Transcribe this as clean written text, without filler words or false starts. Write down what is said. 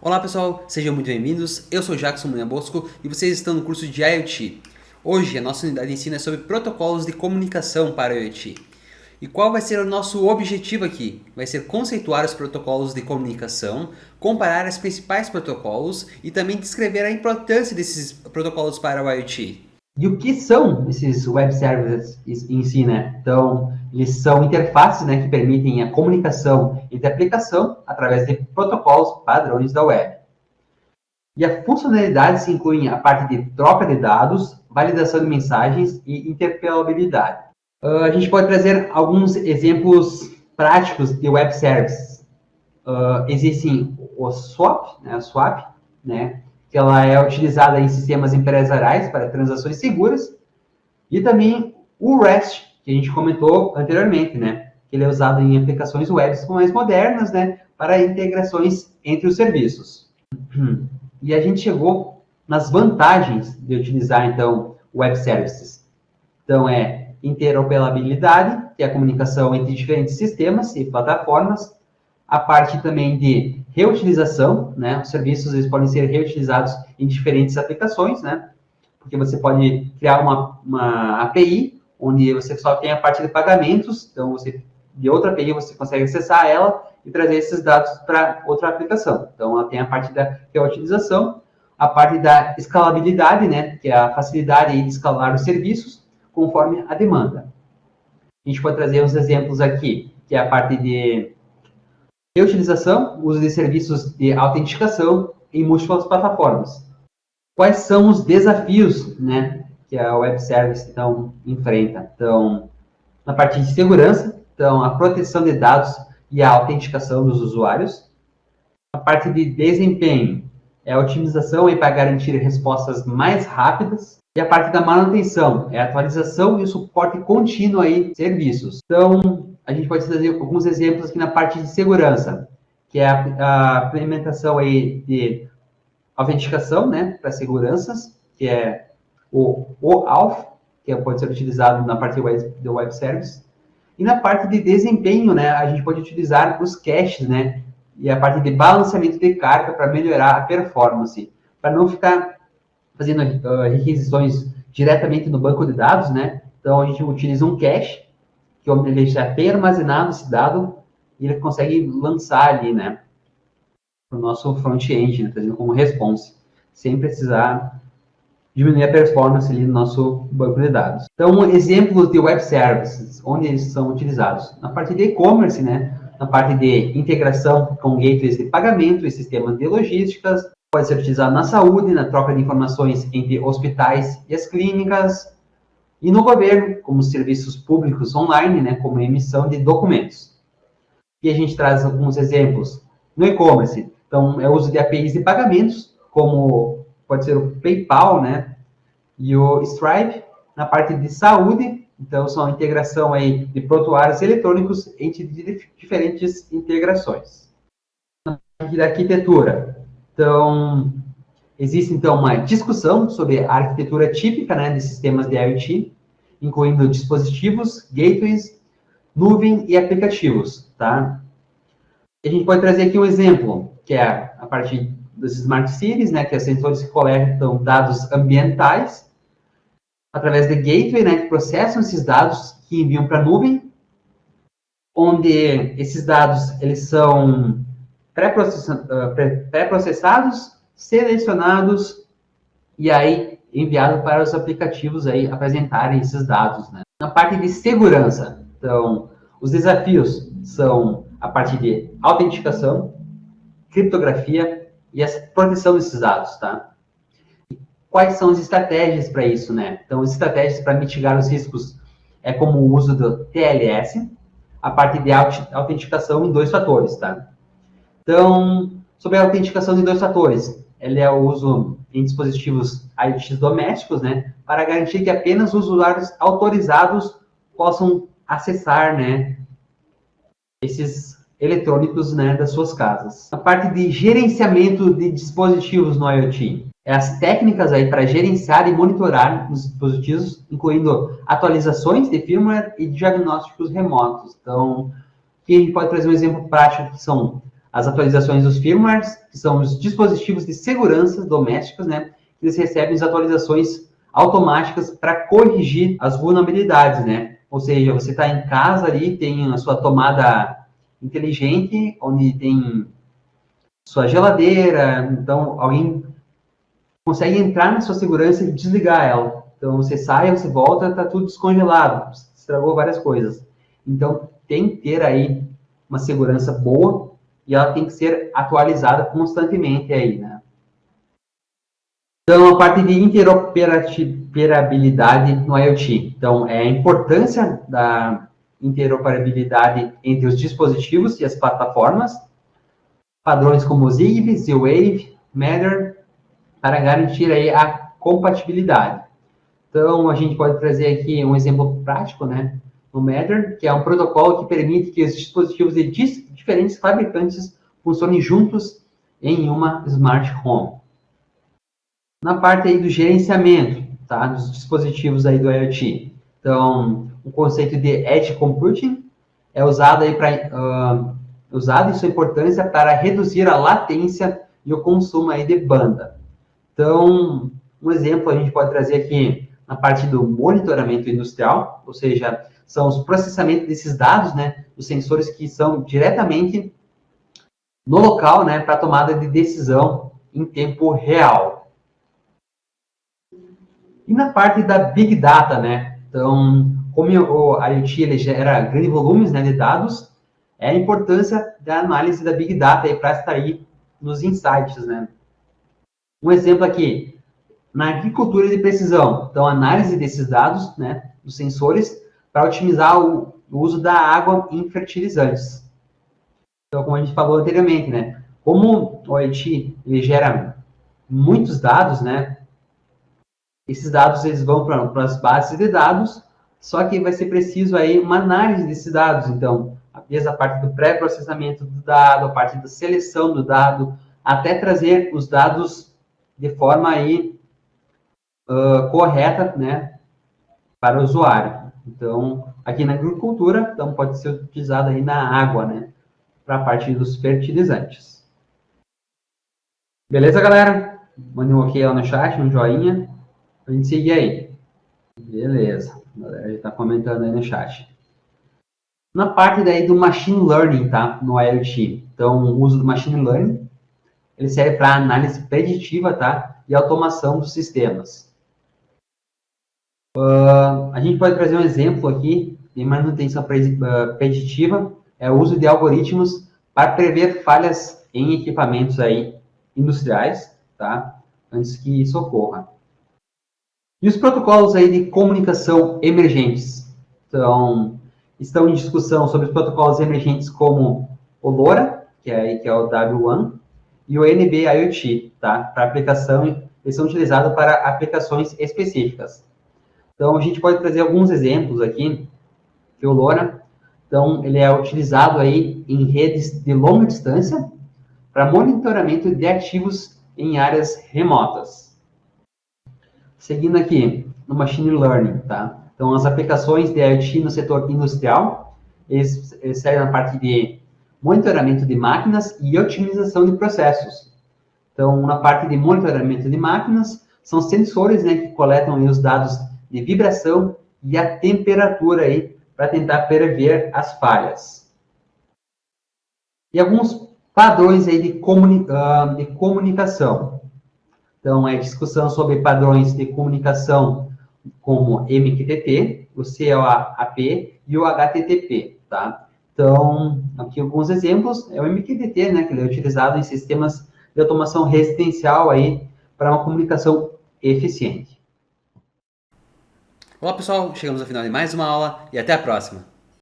Olá pessoal, sejam muito bem-vindos. Eu sou Jackson Munha Bosco e vocês estão no curso de IoT. Hoje a nossa unidade de ensino é sobre protocolos de comunicação para IoT. E qual vai ser o nosso objetivo aqui? Vai ser conceituar os protocolos de comunicação, comparar os principais protocolos e também descrever a importância desses protocolos para o IoT. E o que são esses web services em si, né? Então, eles são interfaces, né, que permitem a comunicação entre aplicação através de protocolos padrões da web. E a funcionalidade se inclui a parte de troca de dados, validação de mensagens e interoperabilidade. A gente pode trazer alguns exemplos práticos de web services. Existem o SWAP, né, a SWAP, né, que ela é utilizada em sistemas empresariais para transações seguras, e também o REST, que a gente comentou anteriormente, né, que ele é usado em aplicações web mais modernas, né, para integrações entre os serviços. E a gente chegou nas vantagens de utilizar, então, web services. Então, interoperabilidade, que é a comunicação entre diferentes sistemas e plataformas, a parte também de reutilização, né? Os serviços eles podem ser reutilizados em diferentes aplicações, né? Porque você pode criar uma API, onde você só tem a parte de pagamentos, então de outra API você consegue acessar ela e trazer esses dados para outra aplicação. Então, ela tem a parte da reutilização, a parte da escalabilidade, né? Que é a facilidade de escalar os serviços conforme a demanda. A gente pode trazer uns exemplos aqui, que é a parte de reutilização, uso de serviços de autenticação em múltiplas plataformas. Quais são os desafios, né, que a web service então enfrenta? Então, na parte de segurança, então a proteção de dados e a autenticação dos usuários. A parte de desempenho é a otimização para garantir respostas mais rápidas. E a parte da manutenção é a atualização e o suporte contínuo aí de serviços. Então, a gente pode trazer alguns exemplos aqui na parte de segurança, que é a implementação aí de autenticação, né, para seguranças, que é o OAuth, que pode ser utilizado na parte do web service. E na parte de desempenho, né, a gente pode utilizar os caches, né, e a parte de balanceamento de carga para melhorar a performance, para não ficar fazendo requisições diretamente no banco de dados, né? Então, a gente utiliza um cache, que onde ele já tem armazenado esse dado, e ele consegue lançar ali, né, para o nosso front-end, né, trazendo como response, sem precisar diminuir a performance ali no nosso banco de dados. Então, exemplos de web services, onde eles são utilizados? Na parte de e-commerce, né? Na parte de integração com gateways de pagamento e sistemas de logísticas, pode ser utilizado na saúde, na troca de informações entre hospitais e as clínicas, e no governo, como serviços públicos online, né, como emissão de documentos. E a gente traz alguns exemplos no e-commerce. Então, é o uso de APIs de pagamentos, como pode ser o PayPal, né, e o Stripe. Na parte de saúde, então, são a integração aí de prontuários eletrônicos entre diferentes integrações. Na parte da arquitetura, então, existe, então, uma discussão sobre a arquitetura típica, né, de sistemas de IoT, incluindo dispositivos, gateways, nuvem e aplicativos, tá? E a gente pode trazer aqui um exemplo, que é a parte dos Smart Cities, né, que é sensores que coletam dados ambientais, através de gateway, né, que processam esses dados que enviam para a nuvem, onde esses dados, eles são pré-processados, selecionados e aí enviados para os aplicativos aí apresentarem esses dados, né? Na parte de segurança, então, os desafios são a parte de autenticação, criptografia e a proteção desses dados, tá? E quais são as estratégias para isso, né? Então, as estratégias para mitigar os riscos é como o uso do TLS, a parte de autenticação em 2 fatores, tá? Então, sobre a autenticação de 2 fatores, ele é o uso em dispositivos IoT domésticos, né, para garantir que apenas os usuários autorizados possam acessar, né, esses eletrônicos, né, das suas casas. A parte de gerenciamento de dispositivos no IoT, é as técnicas aí para gerenciar e monitorar os dispositivos, incluindo atualizações de firmware e diagnósticos remotos. Então, aqui a gente pode trazer um exemplo prático que são as atualizações dos firmwares, que são os dispositivos de segurança domésticos, né? Eles recebem as atualizações automáticas para corrigir as vulnerabilidades, né? Ou seja, você está em casa ali, tem a sua tomada inteligente, onde tem sua geladeira, então alguém consegue entrar na sua segurança e desligar ela. Então você sai, você volta, está tudo descongelado, estragou várias coisas. Então tem que ter aí uma segurança boa e ela tem que ser atualizada constantemente aí, né? Então, a parte de interoperabilidade no IoT. Então, é a importância da interoperabilidade entre os dispositivos e as plataformas, padrões como Zigbee, Z-Wave, Matter, para garantir aí a compatibilidade. Então, a gente pode trazer aqui um exemplo prático, né? O Matter, que é um protocolo que permite que os dispositivos de diferentes fabricantes funcionem juntos em uma Smart Home. Na parte aí do gerenciamento, tá? Dos dispositivos aí do IoT. Então, o conceito de Edge Computing é usado aí usado e sua importância para reduzir a latência e o consumo aí de banda. Então, um exemplo a gente pode trazer aqui na parte do monitoramento industrial, ou seja, são os processamentos desses dados, né, os sensores que são diretamente no local, né, para tomada de decisão em tempo real. E na parte da Big Data, né? Então, como o IoT ele gera grandes volumes, né, de dados, é a importância da análise da Big Data para extrair nos insights, né? Um exemplo aqui, na agricultura de precisão. Então, análise desses dados, né, dos sensores, para otimizar o uso da água em fertilizantes. Então, como a gente falou anteriormente, né? Como o IoT ele gera muitos dados, né? Esses dados eles vão para as bases de dados, só que vai ser preciso aí uma análise desses dados. Então, desde a parte do pré-processamento do dado, a parte da seleção do dado, até trazer os dados de forma aí correta, né, para o usuário. Então, aqui na agricultura, então pode ser utilizado aí na água, né, para a parte dos fertilizantes. Beleza, galera? Mande um ok lá no chat, um joinha. A gente seguir aí. Beleza. A galera já está comentando aí no chat. Na parte daí do Machine Learning, tá? No IoT. Então, o uso do Machine Learning, ele serve para análise preditiva, tá? E automação dos sistemas. A gente pode trazer um exemplo aqui de manutenção preditiva. É o uso de algoritmos para prever falhas em equipamentos aí industriais, tá? Antes que isso ocorra. E os protocolos aí de comunicação emergentes? Então, estão em discussão sobre os protocolos emergentes como o LoRa, que é o W1, e o NB-IoT, tá? Para aplicação, eles são utilizados para aplicações específicas. Então, a gente pode trazer alguns exemplos aqui, que o LoRa, então, ele é utilizado aí em redes de longa distância para monitoramento de ativos em áreas remotas. Seguindo aqui, no Machine Learning, tá? Então, as aplicações de IoT no setor industrial, eles servem na parte de monitoramento de máquinas e otimização de processos. Então, na parte de monitoramento de máquinas, são sensores, né, que coletam aí os dados de vibração e a temperatura aí para tentar prever as falhas. E alguns padrões aí de comunicação. Então, é discussão sobre padrões de comunicação como MQTT, o COAP e o HTTP, tá? Então, aqui alguns exemplos. É o MQTT, né, que ele é utilizado em sistemas de automação residencial aí para uma comunicação eficiente. Olá, pessoal. Chegamos ao final de mais uma aula e até a próxima.